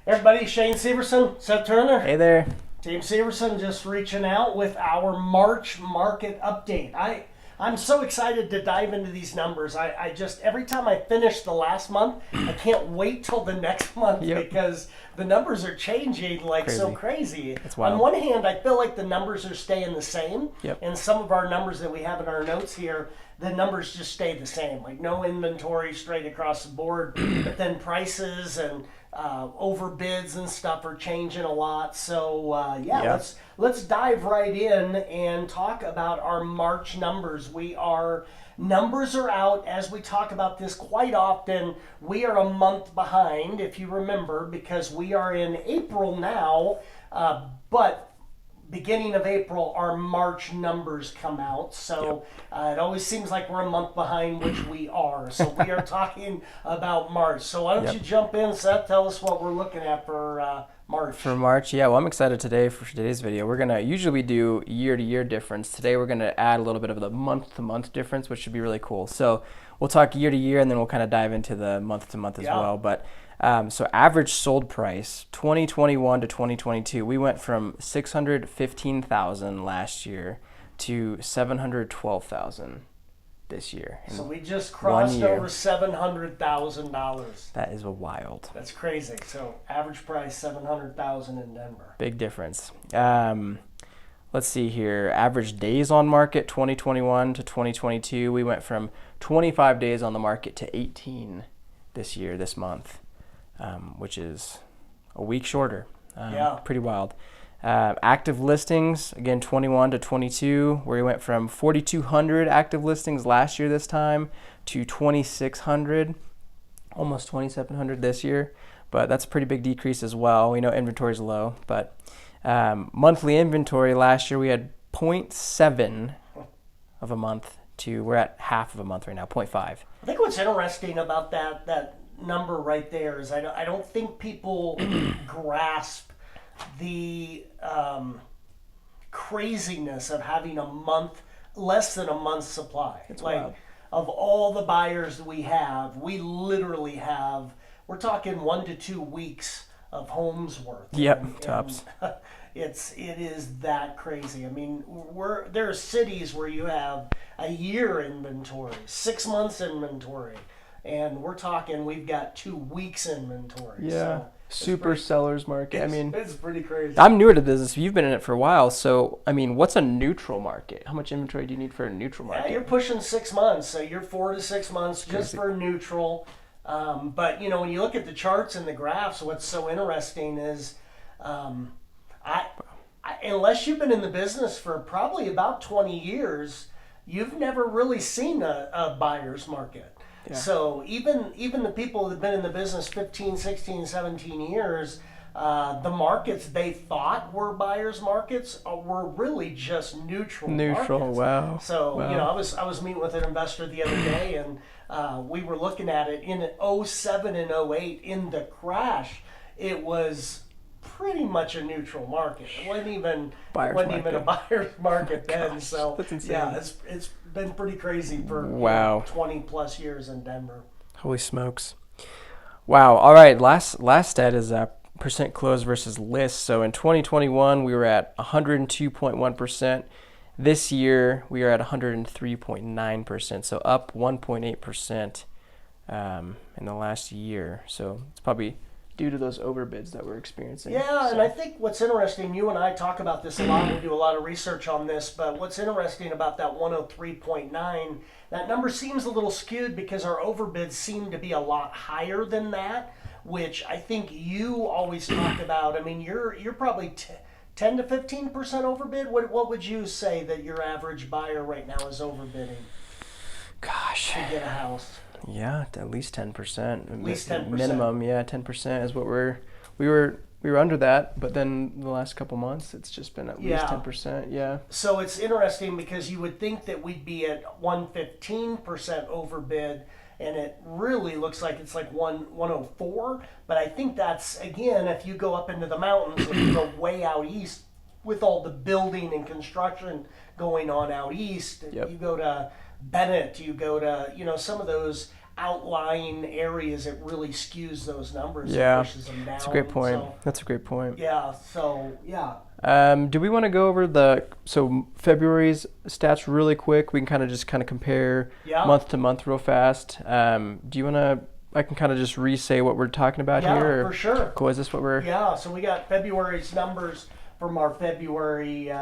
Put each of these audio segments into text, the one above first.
Everybody, Shane Severson, Seth Turner. Hey there. Team Severson just reaching out with our March market update. I'm so excited to dive into these numbers. I just, every time I finish the last month, I can't wait till the next month because the numbers are changing like so crazy. It's wild. On one hand, I feel like the numbers are staying the same. Yep. And some of our numbers that we have in our notes here, the numbers just stay the same. Like no inventory straight across the board, but then prices and overbids and stuff are changing a lot. So let's dive right in and talk about our March numbers. Numbers are out as we talk about this quite often. We are a month behind, if you remember, because we are in April now, but beginning of April, our March numbers come out. So it always seems like we're a month behind, which we are. So we are talking about March. So why don't you jump in, Seth? Tell us what we're looking at for March. For March, well, I'm excited today for today's video. We're going to usually do year-to-year difference. Today we're going to add a little bit of the month-to-month difference, which should be really cool. So we'll talk year-to-year, and then we'll kind of dive into the month-to-month as well. But so average sold price, 2021 to 2022, we went from 615,000 last year to 712,000 this year. So we just crossed over $700,000. That is wild. That's crazy. So average price $700,000 in Denver. Big difference. Let's see here. Average days on market, 2021 to 2022, we went from 25 days on the market to 18 this month. Which is a week shorter. Pretty wild. Active listings, again, 21 to 22, where we went from 4,200 active listings last year this time to 2,600, almost 2,700 this year. But that's a pretty big decrease as well. We know inventory is low, but monthly inventory last year we had 0.7 of a month to, we're at half of a month right now, 0.5. I think what's interesting about that number right there is I don't think people grasp the craziness of having less than a month's supply. It's like wild. Of all the buyers that we have, we literally we're talking 1 to 2 weeks of homes worth. Tops. It is that crazy. I mean, there are cities where you have a year inventory, 6 months inventory. And we're talking, we've got 2 weeks inventory. So super seller's market. It's pretty crazy. I'm newer to business. You've been in it for a while. So, what's a neutral market? How much inventory do you need for a neutral market? Yeah, you're pushing 6 months. So you're 4 to 6 months just for neutral. But, when you look at the charts and the graphs, what's so interesting is unless you've been in the business for probably about 20 years, you've never really seen a buyer's market. Yeah. So even the people that have been in the business 15, 16, 17 years, the markets they thought were buyers markets were really just neutral markets. Wow. So, I was meeting with an investor the other day, and we were looking at it in 07 and 08 in the crash. It was pretty much a neutral market. It wasn't even a buyer's market then. Gosh, so that's insane. Yeah, it's been pretty crazy for 20 plus years in Denver. Holy smokes. Wow. All right. Last stat is percent close versus list. So in 2021 we were at 102.1%. This year we are at 103.9%. So up 1.8% in the last year. So it's probably due to those overbids that we're experiencing. Yeah, and I think what's interesting, you and I talk about this a lot, we do a lot of research on this, but what's interesting about that 103.9, that number seems a little skewed because our overbids seem to be a lot higher than that, which I think you always talk about. I mean, you're probably 10 to 15% overbid. What would you say that your average buyer right now is overbidding? Gosh. To get a house? Yeah, at least 10%. At least 10%. Minimum, 10% is what we were under that, but then the last couple months it's just been at least 10%. Yeah. So it's interesting because you would think that we'd be at 115% overbid, and it really looks like it's like 104. But I think that's, again, if you go up into the mountains, if you go way out east with all the building and construction going on out east, you go to Bennett, you go to, some of those outlying areas, it really skews those numbers Yeah, and pushes them down. that's a great point. So, That's a great point. yeah, so yeah. Do we want to go over February's stats really quick? We can kind of compare Yeah. month to month real fast. Do you want to? I can kind of just re-say what we're talking about Yeah, here. for sure. Cool. Is this what we're? Yeah, so we got February's numbers from our February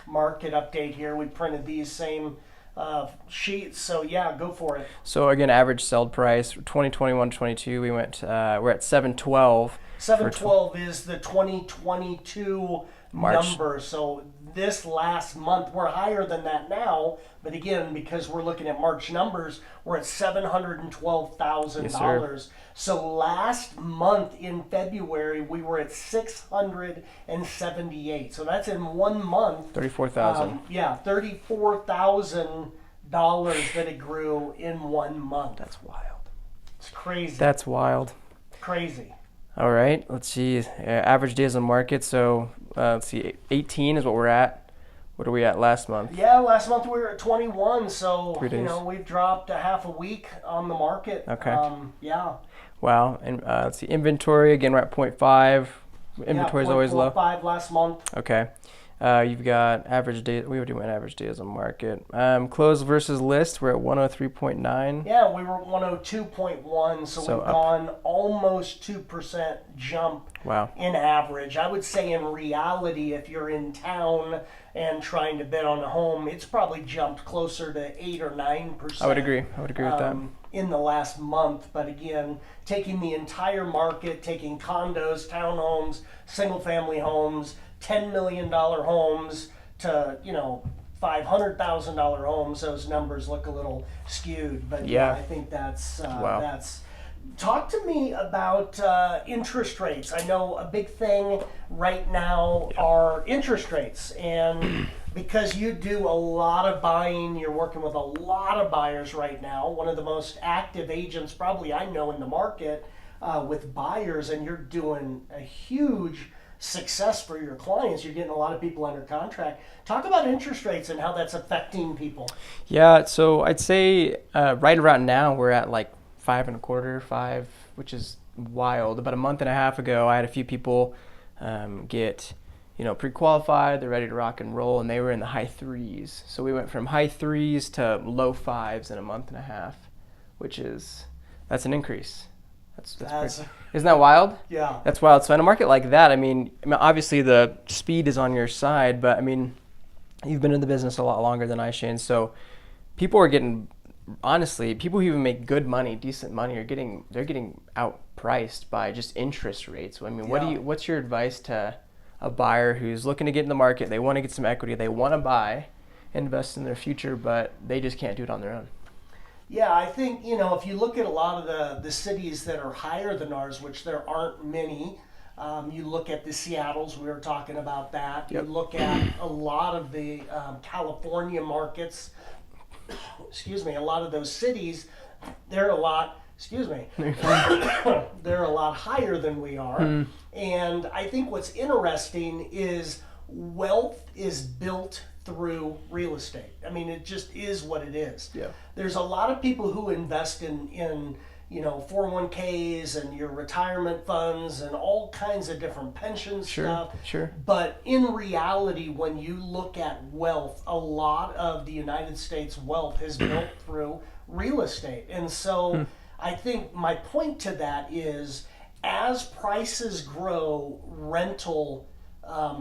market update here. We printed these same sheets, so yeah, go for it. So again, average sell price 2021-22. We're at 712. 712 is the 2022 March. number. So this last month, we're higher than that now. But again, because we're looking at March numbers, we're at $712,000. So last month in February, we were at 678. So that's in 1 month. 34,000. Yeah, $34,000 that it grew in 1 month. That's wild. It's crazy. That's wild. Crazy. All right, let's see. Average days on market. So let's see, 18 is what we're at. What are we at last month? Yeah, last month we were at 21, so 3 days. we've dropped a half a week on the market. Okay. Yeah. Wow. And let's see, inventory again. We're at 0.5. Inventory is always low. 0.45 last month. Okay. You've got average day. We already went average days on market. Close versus list. We're at 103.9. Yeah, we were at 102.1, so we've up. gone almost 2% jump Wow. in average. I would say in reality, if you're in town and trying to bid on a home, it's probably jumped closer to 8 or 9%. I would agree with that. In the last month. But again, taking the entire market, taking condos, townhomes, single family homes, $10 million homes to, $500,000 homes, those numbers look a little skewed. But yeah, I think that's Wow. Talk to me about interest rates. I know a big thing right now are interest rates, and because you do a lot of buying, you're working with a lot of buyers right now, one of the most active agents probably I know in the market with buyers, and you're doing a huge success for your clients. You're getting a lot of people under contract. Talk about interest rates and how that's affecting people. Yeah, so I'd say right around now we're at like 5.25, 5, which is wild. About a month and a half ago, I had a few people get, pre-qualified. They're ready to rock and roll, and they were in the high 3s. So we went from high 3s to low 5s in a month and a half, that's an increase. That's pretty, isn't that wild? Yeah. That's wild. So in a market like that, I mean, obviously the speed is on your side, but I mean, you've been in the business a lot longer than I, Shane. So people are getting, honestly, people who even make good money, decent money, they're getting outpriced by just interest rates. I mean, what's your advice to a buyer who's looking to get in the market? They want to get some equity, they want to buy, invest in their future, but they just can't do it on their own. Yeah, I think, if you look at a lot of the cities that are higher than ours, which there aren't many, you look at the Seattles, we were talking about that. Yep. You look at a lot of the California markets, a lot of those cities, they're a lot, they're a lot higher than we are. And I think what's interesting is wealth is built through real estate. I mean, it just is what it is. Yeah. There's a lot of people who invest in 401ks and your retirement funds and all kinds of different pension stuff. Sure. But in reality, when you look at wealth, a lot of the United States wealth is built through real estate. And so I think my point to that is, as prices grow, rental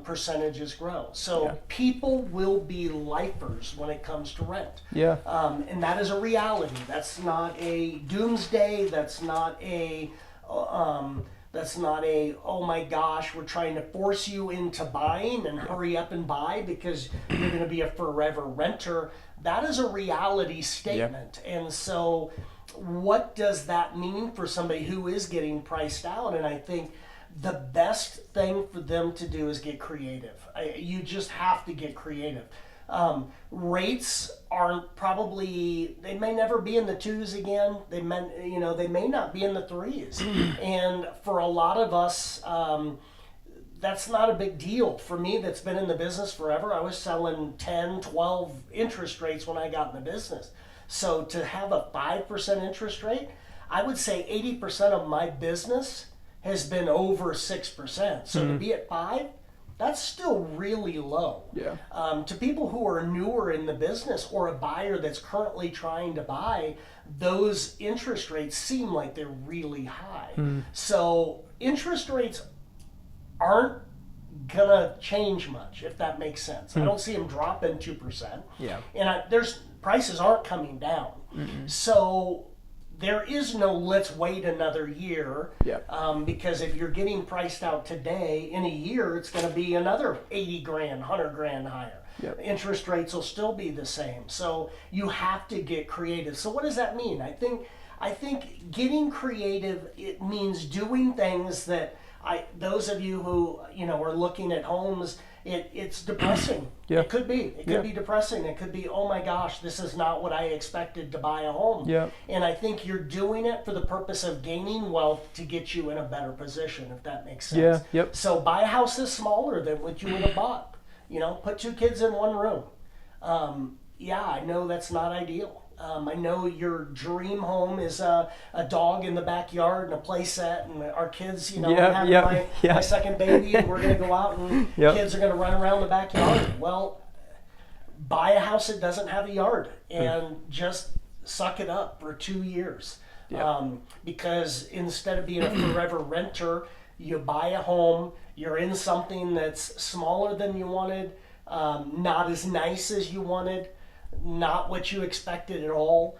percentages grow. So people will be lifers when it comes to rent. Yeah. And that is a reality. That's not a doomsday. That's not a oh my gosh, we're trying to force you into buying and hurry up and buy because you're going to be a forever renter. That is a reality statement. And so what does that mean for somebody who is getting priced out? And I think the best thing for them to do is get creative. You just have to get creative. Rates aren't probably, they may never be in the 2s again. They may not be in the 3s. And for a lot of us, that's not a big deal. For me, that's been in the business forever, I was selling 10, 12 interest rates when I got in the business. So to have a 5% interest rate, I would say 80% of my business has been over 6%. So to be at 5, that's still really low. Yeah. To people who are newer in the business or a buyer that's currently trying to buy, those interest rates seem like they're really high. So interest rates aren't gonna change much, if that makes sense. I don't see them dropping 2%. Yeah. And there's prices aren't coming down. So there is no let's wait another year. Yep. Because if you're getting priced out today, in a year it's going to be another 80 grand, 100 grand higher. Yep. Interest rates will still be the same. So you have to get creative. So what does that mean? I think getting creative, it means doing things that those of you who are looking at homes, it's depressing. Yeah. It could be. It could be depressing. It could be, oh my gosh, this is not what I expected to buy a home. Yeah. And I think you're doing it for the purpose of gaining wealth to get you in a better position, if that makes sense. Yeah. Yep. So buy a house that's smaller than what you would have bought. Put 2 kids in one room. I know that's not ideal. I know your dream home is a dog in the backyard and a play set, and our kids, having my second baby, and we're going to go out and kids are going to run around the backyard. Well, buy a house that doesn't have a yard and just suck it up for 2 years. Because instead of being a forever renter, you buy a home, you're in something that's smaller than you wanted, not as nice as you wanted, not what you expected at all.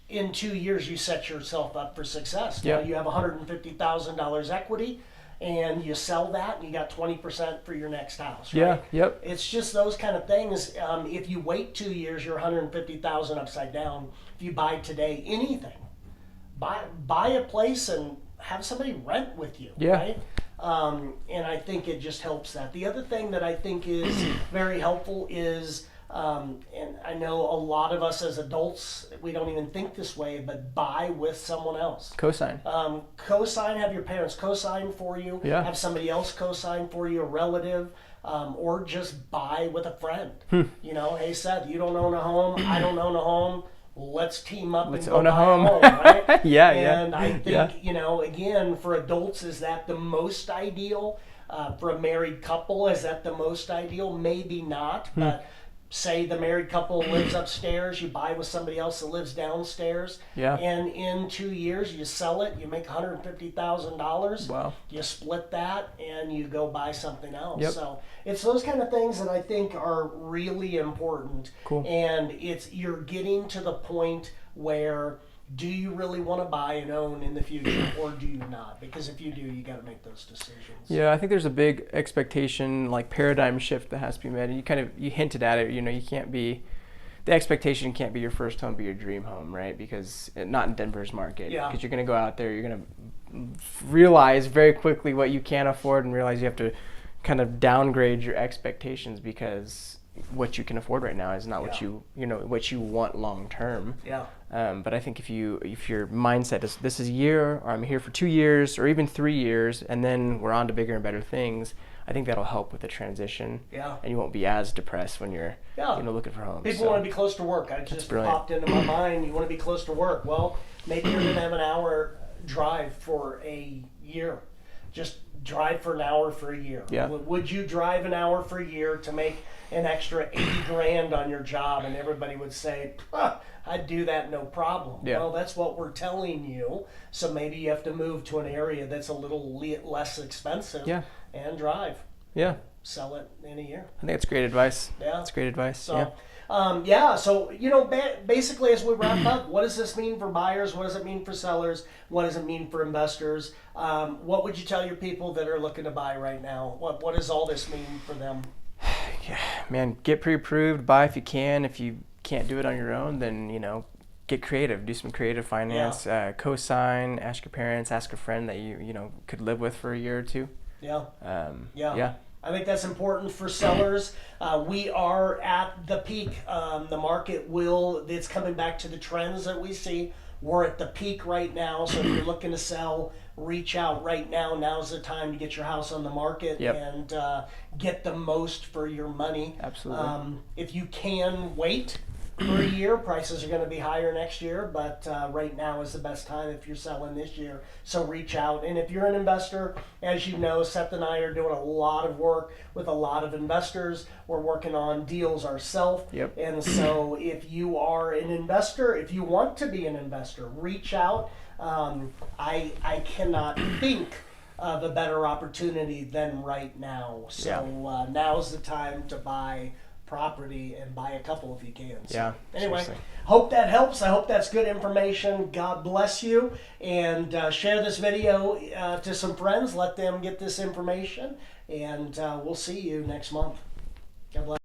In 2 years, you set yourself up for success. Now you have $150,000 equity, and you sell that, and you got 20% for your next house. Right? Yeah. Yep. It's just those kind of things. If you wait 2 years, you're $150,000 upside down. If you buy today, anything, buy a place and have somebody rent with you. Yeah. Right? And I think it just helps that. The other thing that I think is very helpful is, and I know a lot of us as adults, we don't even think this way, but buy with someone else. Cosign. Co-sign, have your parents co-sign for you. Yeah. Have somebody else co-sign for you, a relative, or just buy with a friend. Hey Seth, you don't own a home, I don't own a home. Let's team up and go own a buy home. a home, right? Yeah. And I think, again, for adults, is that the most ideal? For a married couple, is that the most ideal? Maybe not, but say the married couple lives upstairs, you buy with somebody else that lives downstairs, and in 2 years you sell it, you make $150,000. Wow. You split that and you go buy something else. Yep. So it's those kind of things that I think are really important. Cool. And you're getting to the point where, do you really want to buy and own in the future, or do you not? Because if you do, you got to make those decisions. Yeah, I think there's a big expectation, like paradigm shift that has to be met. And you hinted at it. You can't be, the expectation can't be your first home be your dream home, right? Because not in Denver's market. Yeah. Because you're going to go out there, you're going to realize very quickly what you can't afford, and realize you have to kind of downgrade your expectations, because what you can afford right now is not what what you want long term. Yeah. But I think if your mindset is, this is a year, or I'm here for 2 years, or even 3 years, and then we're on to bigger and better things, I think that'll help with the transition. Yeah. And you won't be as depressed when you're looking for homes. People want to be close to work. I just popped into my mind. You want to be close to work. Well, maybe you're going to have an hour drive for a year. Just drive for an hour for a year. Yeah. Would you drive an hour for a year to make an extra 80 grand on your job? And everybody would say, I'd do that no problem. Yeah. Well, that's what we're telling you. So maybe you have to move to an area that's a little less expensive and drive. Yeah. Sell it in a year. I think that's great advice. Yeah. That's great advice. So, so, basically as we wrap up, what does this mean for buyers? What does it mean for sellers? What does it mean for investors? What would you tell your people that are looking to buy right now? What does all this mean for them? Yeah, man, get pre-approved, buy if you can. If you can't do it on your own, then, get creative, do some creative finance, co-sign, ask your parents, ask a friend that you could live with for a year or two. Yeah. Yeah. I think that's important for sellers. We are at the peak. The market it's coming back to the trends that we see. We're at the peak right now. So if you're looking to sell, reach out right now. Now's the time to get your house on the market and get the most for your money. Absolutely. If you can wait, for a year. Prices are going to be higher next year, but right now is the best time if you're selling this year. So reach out. And if you're an investor, as you know, Seth and I are doing a lot of work with a lot of investors. We're working on deals ourselves. Yep. And so if you are an investor, if you want to be an investor, reach out. I cannot think of a better opportunity than right now. So now's the time to buy property and buy a couple if you can. So, Yeah. anyway, seriously. hope that helps. I hope that's good information. God bless you. And share this video to some friends. Let them get this information. And we'll see you next month. God bless.